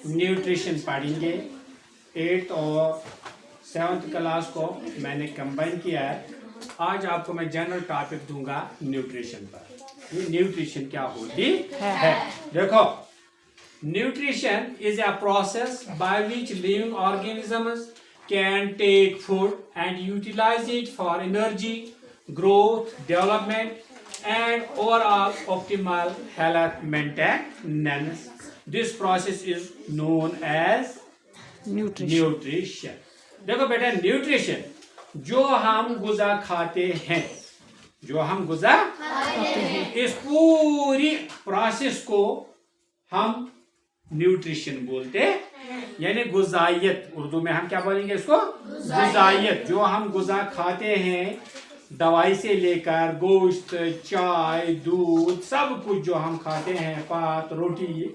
Nutrition पढ़ेंगे। 8th और 7th class को मैंने कंबाइन किया है। आज आपको मैं जनरल टॉपिक दूंगा न्यूट्रिशन पर। ये न्यूट्रिशन क्या होती है? देखो, nutrition is a process by which living organisms can take food and utilize it for energy, growth, development, and overall optimal health maintenance. This process is known as nutrition. देखो बेटा, nutrition जो हम गुज़ा खाते हैं, इस पूरी प्रोसेस को हम न्यूट्रिशन बोलते हैं, यानी गुज़ाइयत। उर्दू में हम क्या बोलेंगे इसको? गुज़ाइयत। जो हम गुज़ा खाते हैं, दवाई से लेकर गोश्त, चाय, दूध, सब कुछ जो हम खाते हैं, भात, रोटी,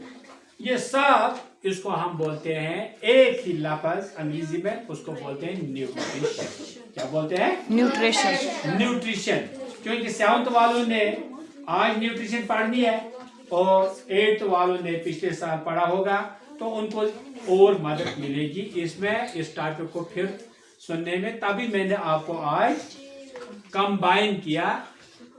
ये सब इसको हम बोलते हैं एक ही लफ्ज़ अंग्रेजी में, उसको बोलते हैं न्यूट्रिशन। क्या बोलते हैं? न्यूट्रिशन। क्योंकि 7th वालों ने आज न्यूट्रिशन पढ़नी है और 8th वालों ने पिछले साल पढ़ा होगा, तो उनको और मदद मिलेगी इसमें, इस टॉपिक को फिर सुनने में। तभी मैंने आपको आज कंबाइन किया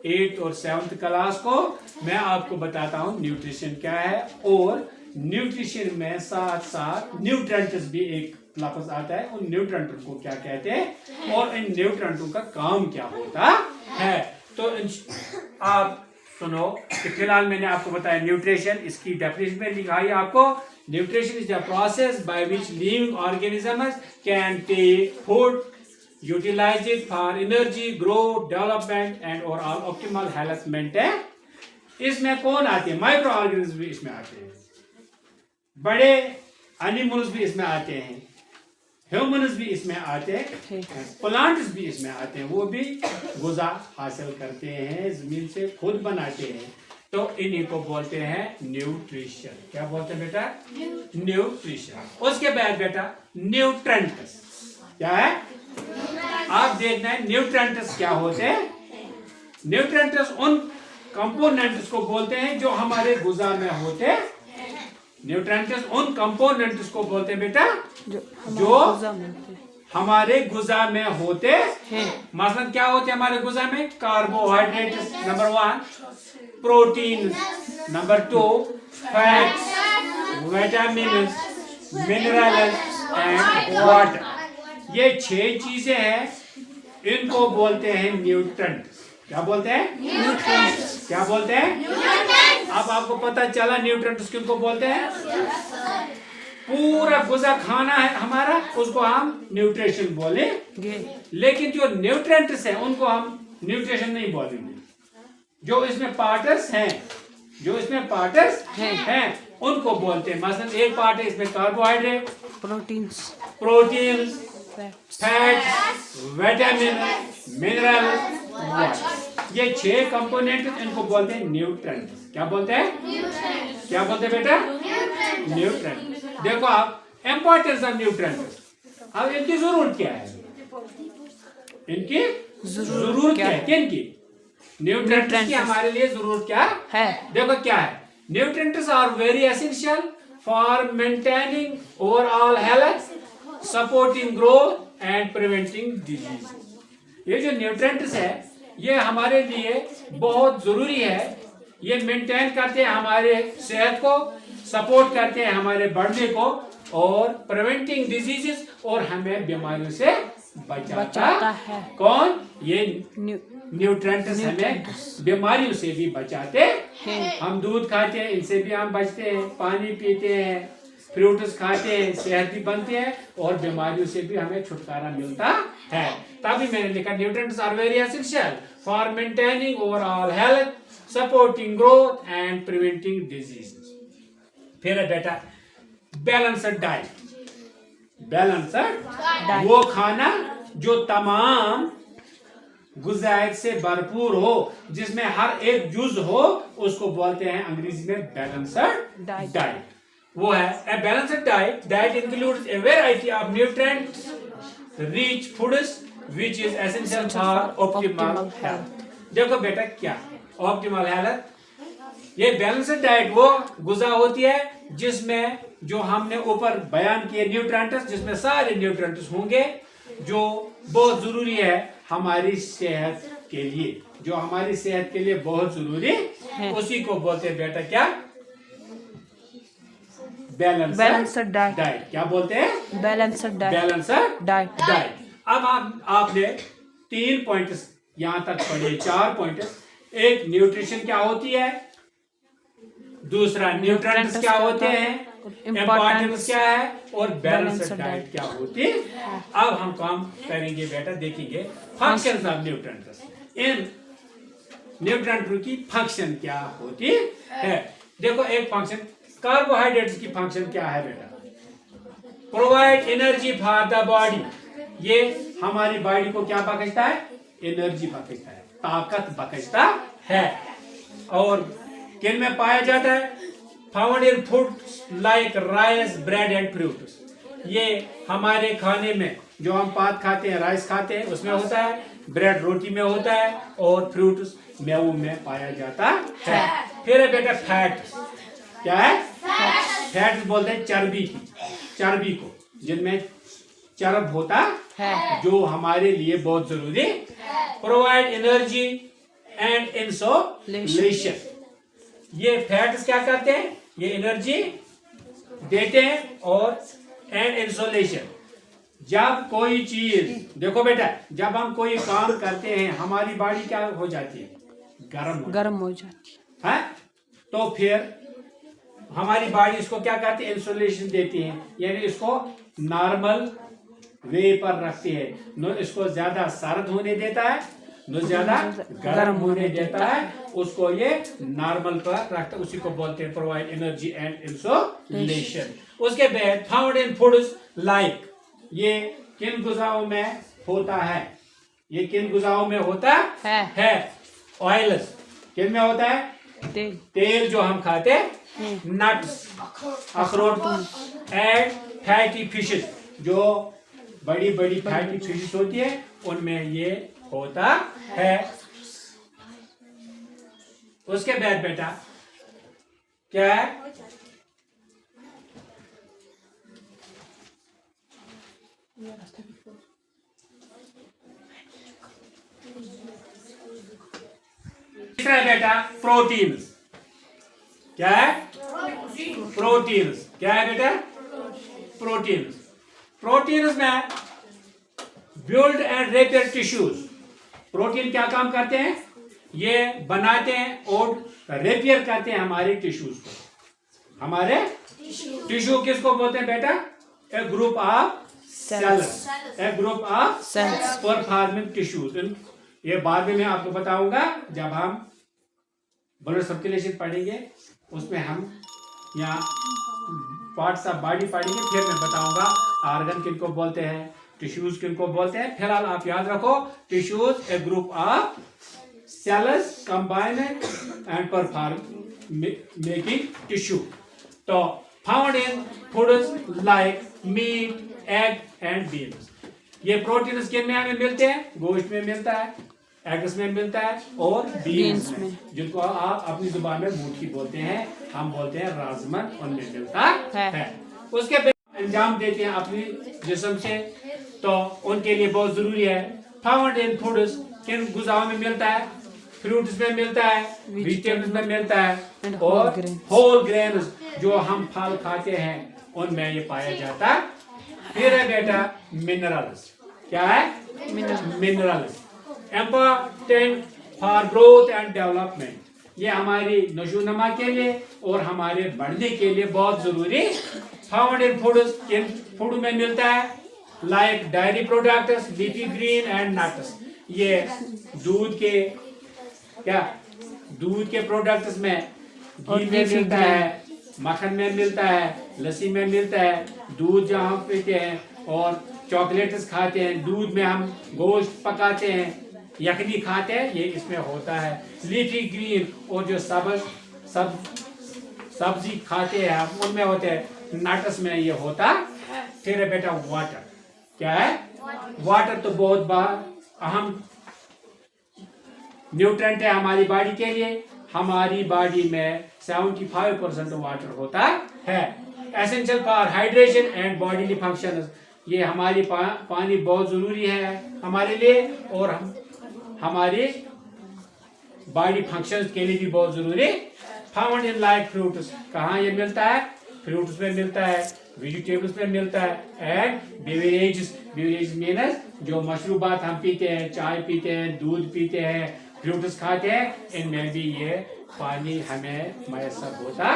8th और 7th क्लास को। मैं आपको बताता हूँ न्यूट्रिशन क्या है, और न्यूट्रिशन में साथ साथ न्यूट्रेंट्स भी एक लफ्ज़ आता है। उन न्यूट्रेंट्स को क्या कहते हैं और इन न्यूट्रेंट्स का काम क्या होता है। तो आप सुनो कि फिलहाल मैंने आपको बताया न्यूट्रिशन, इसकी डेफिनेशन में लिखा है आपको, nutrition is the process by which living organisms can take food, utilize it for energy, growth, development and overall optimal health maintain. इसमें कौन आते हैं? माइक्रो ऑर्गेनिज्म भी इसमें आते हैं, बड़े एनिमल्स भी इसमें आते हैं, ह्यूमन्स भी इसमें आते हैं, प्लांट्स भी इसमें आते हैं। वो भी गुज़ा हासिल करते हैं, जमीन से खुद बनाते हैं, तो इन्हीं को बोलते हैं न्यूट्रिशन। क्या बोलते हैं बेटा? न्यूट्रिशन। उसके बाद बेटा न्यूट्रेंट्स क्या है? आप देखना है न्यूट्रेंट्स क्या होते हैं। न्यूट्रेंट्स उन कंपोनेंट्स को बोलते हैं जो हमारे गुज़ा में होते हैं। न्यूट्रेंट्स उन कंपोनेंट्स को बोलते हैं बेटा जो हमारे गुज़ा में होते हैं। मसलन क्या होते हैं हमारे गुज़ा में? Carbohydrate number 1, protein number 2, fats, vitamins, minerals and water. ये 6 चीजें हैं, इनको बोलते हैं न्यूट्रेंट्स। क्या बोलते हैं? न्यूट्रेंट्स। क्या बोलते हैं? अब आपको पता चला न्यूट्रेंट्स किनको बोलते हैं। पूरा गुज़ा खाना है हमारा, उसको हम न्यूट्रिशन बोलेंगे, लेकिन जो न्यूट्रेंट्स हैं उनको हम न्यूट्रिशन नहीं बोलेंगे। जो इसमें पार्ट्स हैं उनको बोलते हैं। मसलन एक पार्ट है इसमें carbohydrate, proteins, fats, vitamin, mineral, water. ये 6 कंपोनेंट इनको बोलते हैं न्यूट्रेंट्स। क्या बोलते हैं? क्या बोलते हैं बेटा? न्यूट्रेंट। देखो आप, इंपॉर्टेंस ऑफ न्यूट्रेंट्स। अब इनकी जरूरत क्या है? इनकी जरूरत क्या है? किनकी? न्यूट्रेंट्स की हमारे लिए जरूरत क्या है? देखो क्या है, nutrients are very essential for maintaining overall health, supporting growth and preventing disease. ये जो न्यूट्रेंट्स है ये हमारे लिए बहुत जरूरी है। ये मेंटेन करते हैं हमारे सेहत को, सपोर्ट करते हैं हमारे बढ़ने को, और प्रिवेंटिंग डिजीजेस, और हमें बीमारियों से बचाता है। कौन? ये न्यूट्रेंट्स हमें बीमारियों से भी बचाते हैं। हम दूध खाते हैं, इनसे भी हम बचते हैं, पानी पीते हैं, फ्रूट्स खाते हैं, सेहत भी बनते हैं, और बीमारियों से भी हमें छुटकारा मिलता है। तभी मैंने लिखा nutrients are very essential for maintaining overall health, supporting growth and preventing disease. फिर है बेटा बैलेंस्ड डाइट। वो खाना जो तमाम गुज़ायत से भरपूर हो, जिसमें हर एक जुज हो, उसको बोलते हैं अंग्रेजी में बैलेंस्ड डाइट। वो है a balanced diet that includes a variety of nutrient rich foods which is essential for optimal health। देखो बेटा क्या ऑप्टिमल हेल्थ, ये बैलेंस्ड डाइट वो गुज़ा होती है जिसमें जो हमने ऊपर बयान किए न्यूट्रिएंट्स, जिसमें सारे न्यूट्रिएंट्स होंगे जो बहुत जरूरी है हमारी सेहत के लिए, जो हमारी सेहत के लिए बहुत जरूरी है। उसी को बोलते हैं बेटा क्या? Balanced diet. क्या बोलते हैं? Balanced diet. अब आपने 3 पॉइंट्स यहां तक पढ़े, 4 पॉइंट्स। एक न्यूट्रिशन क्या होती है, दूसरा न्यूट्रिएंट्स क्या होते हैं, इम्पोर्टेंस क्या है, और बैलेंस्ड डाइट क्या होती है। अब हम काम करेंगे बेटा, देखेंगे functions of nutrients. In nutrients की फंक्शन क्या होती है। देखो एक फंक्शन, कार्बोहाइड्रेट्स की फंक्शन क्या है बेटा? Provide energy for the body. ये हमारी बॉडी को क्या बख्शता है? एनर्जी बख्शता है, ताकत बख्शता है। और किन में पाया जाता है? Found in food like rice, bread and fruits. ये हमारे खाने में जो हम पात खाते हैं, राइस खाते हैं, उसमें होता है, ब्रेड रोटी में होता है, और फ्रूट्स मेवों में पाया जाता है। फिर है बेटा फैट। क्या है? फैट बोलते हैं चर्बी को, जिनमें चर्ब होता है, जो हमारे लिए बहुत जरूरी। Provide energy and insulation. ये फैट्स क्या करते हैं? ये एनर्जी देते हैं और एंड इंसुलेशन। जब कोई चीज, देखो बेटा, जब हम कोई काम करते हैं हमारी बॉडी क्या हो जाती है? गर्म हो जाती है। तो फिर हमारी बॉडी इसको क्या करती है? इंसुलेशन देती है, यानी इसको नॉर्मल वे पर रखती है। न इसको ज्यादा सर्द होने देता है, न ज्यादा गर्म होने देता है, उसको ये नॉर्मल पर रखता है। उसी को बोलते हैं प्रोवाइड एनर्जी एंड इंसुलेशन। उसके बाद फाउंड इन फूड्स लाइक, ये किन गुजाओं में होता है? ये किन गुजाओं में होता है? ऑयल्स। किन में होता है? तेल जो हम खाते हैं, नट्स, अखरोट, एंड फैटी फिशेस, जो बड़ी बड़ी फैटी फिशेस होती है, उनमें ये होता है। उसके बाद बेटा क्या है? तीसरा है बेटा प्रोटीन्स। क्या है? प्रोटीन्स। क्या है बेटा? प्रोटीन्स में build and repair tissues. Protein क्या काम करते हैं? ये बनाते हैं और रिपेयर करते हैं हमारे टिश्यूज को। हमारे टिश्यू किसको बोलते हैं बेटा? A group of cells. A group of cells performing tissues. ये बाद में मैं आपको बताऊंगा जब हम ब्लड सर्कुलेशन पढ़ेंगे, उसमें हम यहाँ पार्ट्स ऑफ बॉडी पढ़ेंगे, फिर मैं बताऊंगा ऑर्गन किनको बोलते हैं, टिश्यूज किनको बोलते हैं। फिलहाल आप याद रखो, tissues a group of cells combine and perform making tissue. तो found in foods like meat, egg and beans. ये प्रोटीन्स किन में हमें मिलते हैं? गोश्त में मिलता है, एग्स में मिलता है, और बीन्स में, जिनको आप अपनी जुबान में मूठी बोलते हैं, हम बोलते हैं राजमन, उनमें मिलता है। उसके बाद अंजाम देते हैं अपनी जिस्म से, तो उनके लिए बहुत जरूरी है। फाउंड इन फूड्स, किन गुजाओं में मिलता है? फ्रूट्स में मिलता है, वेजिटेबल्स में मिलता है, और होल ग्रेन्स जो हम फल खाते हैं उनमें ये पाया जाता है। फिर है बेटा मिनरल्स। क्या है? Minerals important for growth and development. ये हमारी नशोनमा के लिए और हमारे बढ़ने के लिए बहुत जरूरी। फाउंड इन फूड्स, किन फूड में मिलता है? Like diary products, leafy green and nuts. ये दूध के प्रोडक्ट्स में घी में मिलता है, मक्खन में मिलता है, लस्सी में मिलता है, दूध जहाँ हम पीते हैं, और चॉकलेट्स खाते हैं, दूध में हम गोश्त पकाते हैं, यखनी खाते हैं, ये इसमें होता है। लीफी ग्रीन और जो सब्जी खाते हैं हम, उनमें होते हैं, नट्स में ये होता। फिर है बेटा वाटर। क्या है? वाटर तो बहुत अहम न्यूट्रेंट है हमारी बॉडी के लिए। हमारी बॉडी में 75% वाटर होता है। Essential for hydration and bodily functions, ये हमारी पानी बहुत जरूरी है हमारे लिए, और हमारे बॉडी फंक्शंस के लिए भी बहुत जरूरी। फाउंड इन लाइक फ्रूट्स, कहाँ ये मिलता है? फ्रूट्स में मिलता है, वेजिटेबल्स में मिलता है, एंड बेवरेजेस, बेवरेज मीन्स जो मशरूबात हम पीते हैं, चाय पीते हैं, दूध पीते हैं, फ्रूट्स खाते हैं, इनमें भी ये पानी हमें मैसर होता।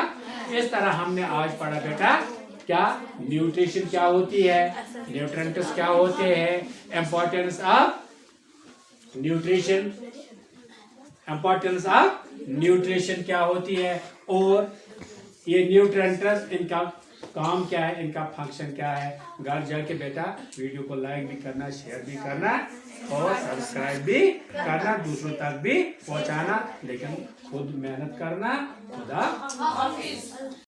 इस तरह हमने आज पढ़ा बेटा क्या न्यूट्रिशन क्या होती है, न्यूट्रिएंट्स क्या होते हैं, importance of nutrition, importance of nutrition क्या होती है, और ये न्यूट्रिएंट्स इनका काम क्या है, इनका फंक्शन क्या है। घर जाके बेटा वीडियो को लाइक भी करना, शेयर भी करना और सब्सक्राइब भी करना, दूसरों तक भी पहुंचाना, लेकिन खुद मेहनत करना। खुदा हाफिज।